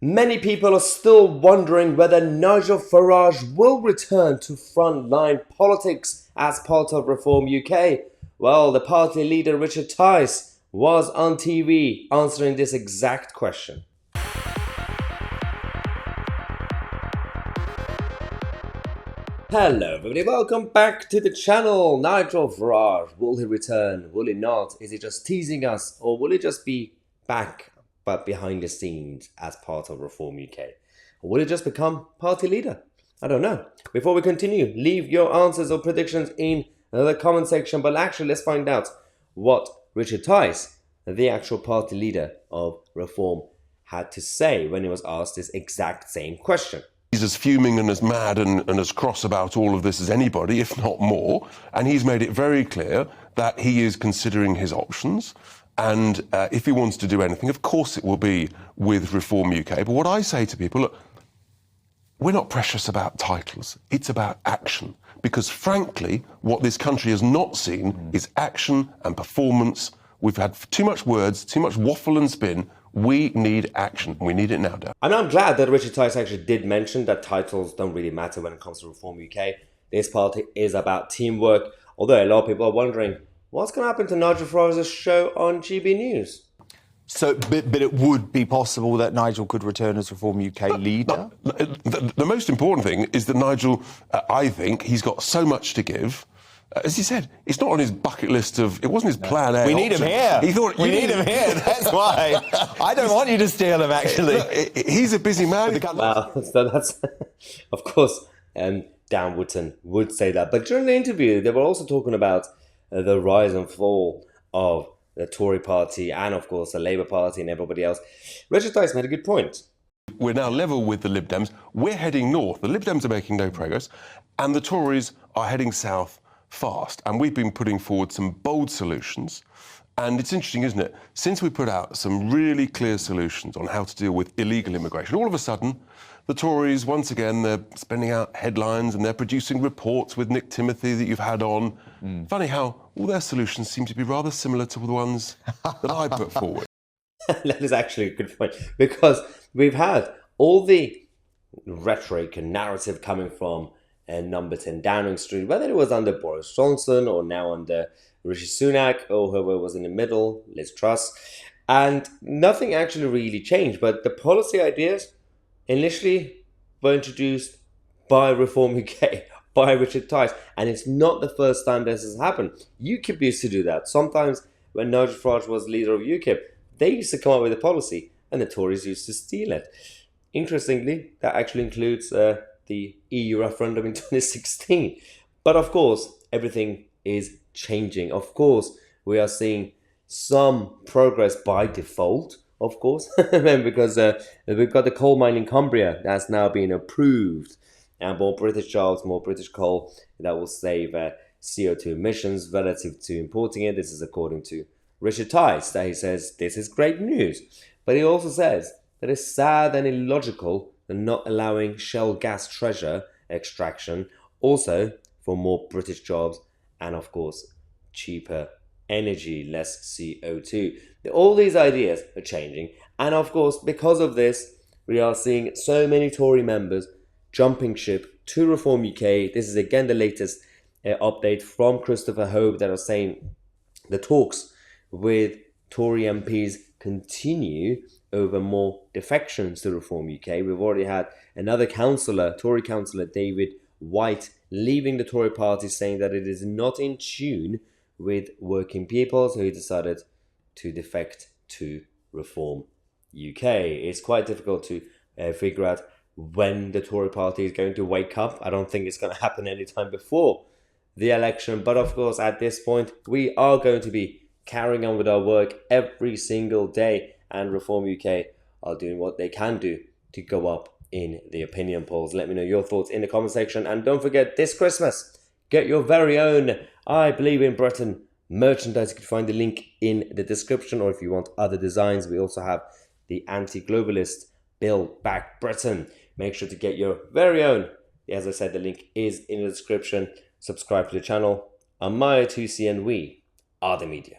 Many people are still wondering whether Nigel Farage will return to frontline politics as part of Reform UK. Well, the party leader Richard Tice was on TV answering this exact question. Hello everybody, welcome back to the channel. Nigel Farage, will he return? Will he not? Is he just teasing us? Or will he just be back but behind the scenes as part of Reform UK? Or will he just become party leader? I don't know. Before we continue, leave your answers or predictions in the comment section. But actually, let's find out what Richard Tice, the actual party leader of Reform, had to say when he was asked this exact same question. He's as fuming and as mad and as cross about all of this as anybody, if not more. And he's made it very clear that he is considering his options. And if he wants to do anything, of course it will be with Reform UK. But what I say to people, look, we're not precious about titles. It's about action. Because frankly, what this country has not seen is action and performance. We've had too much words, too much waffle and spin. We need action. We need it now, Dan. And I'm glad that Richard Tice actually did mention that titles don't really matter when it comes to Reform UK. This party is about teamwork. Although a lot of people are wondering, what's going to happen to Nigel Farage's show on GB News? So, but it would be possible that Nigel could return as Reform UK leader? The most important thing is that Nigel, I think, he's got so much to give. As he said, it's not on his bucket list of, it wasn't his plan A. We need him here. He thought, we need him here, that's why. I don't want you to steal him, actually. Look, he's a busy man. Well, so that's, of course, Dan Wootton would say that. But during the interview, they were also talking about the rise and fall of the Tory party and, of course, the Labour Party and everybody else. Richard Tice made a good point. We're now level with the Lib Dems. We're heading north. The Lib Dems are making no progress, and the Tories are heading south fast. And we've been putting forward some bold solutions. And it's interesting, isn't it? Since we put out some really clear solutions on how to deal with illegal immigration, all of a sudden, the Tories, once again, they're spending out headlines and they're producing reports with Nick Timothy that you've had on. Funny how all their solutions seem to be rather similar to the ones that I put forward. That is actually a good point, because we've had all the rhetoric and narrative coming from number 10 Downing Street, whether it was under Boris Johnson or now under Rishi Sunak or whoever was in the middle, Liz Truss, and nothing actually really changed. But the policy ideas initially were introduced by Reform UK, by Richard Tice, and it's not the first time this has happened. UKIP used to do that. Sometimes when Nigel Farage was leader of UKIP, they used to come up with a policy and the Tories used to steal it. Interestingly, that actually includes the EU referendum in 2016. But of course, everything is changing. Of course, we are seeing some progress by default, of course, because we've got the coal mine in Cumbria that's now been approved, and more British jobs, more British coal that will save CO2 emissions relative to importing it. This is according to Richard Tice, that he says this is great news. But he also says that it's sad and illogical and not allowing Shell gas treasure extraction, also for more British jobs and, of course, cheaper energy, less CO2. All these ideas are changing. And, of course, because of this, we are seeing so many Tory members jumping ship to Reform UK. This is, again, the latest update from Christopher Hope that are saying the talks with Tory MPs continue over more defections to Reform UK. We've already had another councillor, Tory councillor David White, leaving the Tory party, saying that it is not in tune with working people, so he decided to defect to Reform UK. It's quite difficult to figure out when the Tory party is going to wake up. I don't think it's going to happen anytime before the election, but of course at this point we are going to be carrying on with our work every single day, and Reform UK are doing what they can do to go up in the opinion polls. Let me know your thoughts in the comment section, and don't forget, this Christmas, get your very own I Believe in Britain merchandise. You can find the link in the description, or if you want other designs, we also have the anti-globalist Build Back Britain. Make sure to get your very own. As I said, the link is in the description. Subscribe to the channel. I'm Tousi, and we are the media.